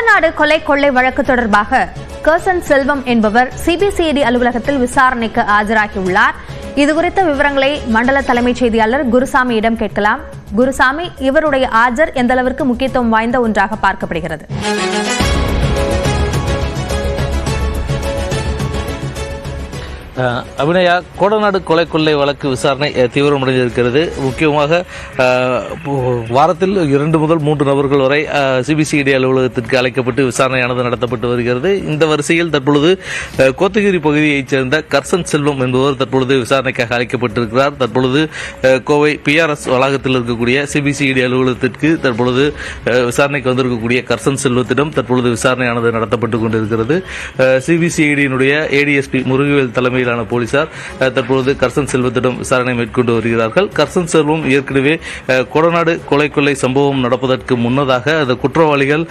கொடநாடு கொள்ளை வழக்கு தொடர்பாக கர்சன் செல்வம் என்பவர் சிபிசிஐடி அலுவலகத்தில் விசாரணைக்கு ஆஜராகியுள்ளார். இதுகுறித்த விவரங்களை மண்டல தலைமைச் செய்தியாளர் குருசாமியிடம் கேட்கலாம். குருசாமி, இவருடைய ஆஜர் எந்த அளவிற்கு முக்கியத்துவம் வாய்ந்த ஒன்றாக பார்க்கப்படுகிறது? அபிநயா, கொடநாடு கொள்ளை வழக்கு விசாரணை தீவிரமடைந்திருக்கிறது. முக்கியமாக வாரத்தில் 2 முதல் 3 நபர்கள் வரை சிபிசிஐடி அலுவலகத்திற்கு அழைக்கப்பட்டு விசாரணையானது நடத்தப்பட்டு வருகிறது. இந்த வரிசையில் தற்பொழுது கோத்தகிரி பகுதியைச் சேர்ந்த கர்சன் செல்வம் என்பவர் தற்பொழுது விசாரணைக்காக அழைக்கப்பட்டிருக்கிறார். தற்பொழுது கோவை PRS வளாகத்தில் இருக்கக்கூடிய சிபிசிஐடி அலுவலகத்திற்கு தற்பொழுது விசாரணைக்கு வந்திருக்கக்கூடிய கர்சன் செல்வத்திடம் தற்பொழுது விசாரணையானது நடத்தப்பட்டுக் கொண்டிருக்கிறது. சிபிசிஐடியினுடைய ADSP முருகவேல் தலைமையில் போலீசார் தற்பொழுது கர்சன் செல்வத்திடம் விசாரணை மேற்கொண்டு வருகிறார்கள். கர்சன் செல்வம் ஏற்கனவே கொடநாடு கொள்ளை சம்பவம் நடப்பதற்கு முன்னதாக அந்த குற்றவாளிகள்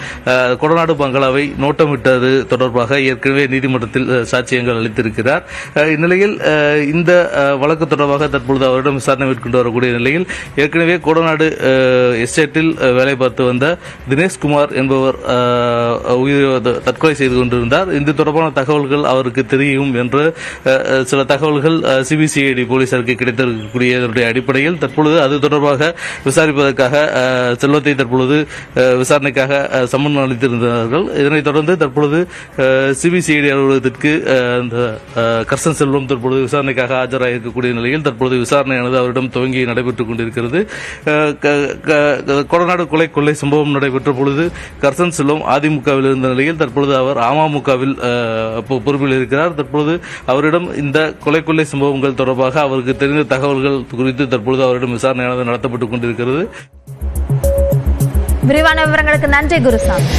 கொடநாடு பங்களாவை நோட்டமிட்டது தொடர்பாக ஏற்கனவே நீதிமன்றத்தில் சாட்சியங்கள் அளித்திருக்கிறார். இந்நிலையில் இந்த வழக்கு தொடர்பாக தற்பொழுது அவரிடம் விசாரணை மேற்கொண்டு வரக்கூடிய நிலையில் ஏற்கனவே கொடநாடு எஸ்டேட்டில் வேலை பார்த்து வந்த தினேஷ்குமார் என்பவர் தற்கொலை செய்து கொண்டிருந்தார். இது தொடர்பான தகவல்கள் அவருக்கு தெரியும் என்று சில தகவல்கள் சிபிசிஐடி போலீசாருக்கு கிடைத்திருக்கக்கூடிய அடிப்படையில் தற்பொழுது அது தொடர்பாக விசாரிப்பதற்காக செல்வத்தை தற்பொழுது விசாரணைக்காக சம்மன் அளித்திருந்தார்கள். இதனைத் தொடர்ந்து தற்பொழுது சிபிசிஐடி அலுவலகத்திற்கு கர்சன் செல்வம் தற்பொழுது விசாரணைக்காக ஆஜராகிருக்கக்கூடிய நிலையில் தற்பொழுது விசாரணையானது அவரிடம் துவங்கி நடைபெற்றுக் கொண்டிருக்கிறது. கொடநாடு கொள்ளை சம்பவம் நடைபெற்ற பொழுது கர்சன் செல்வம் அதிமுகவில் இருந்த நிலையில் தற்பொழுது அவர் அமமுகவில் பொறுப்பில் இருக்கிறார். தற்பொழுது அவரிடம் இந்த கொள்ளை சம்பவங்கள் தொடர்பாக அவருக்கு தெரிந்த தகவல்கள் குறித்து தற்பொழுது அவரிடம் விசாரணையானது நடத்தப்பட்டுக் கொண்டிருக்கிறது. விரிவான விவரங்களுக்கு நன்றி குருசாமி.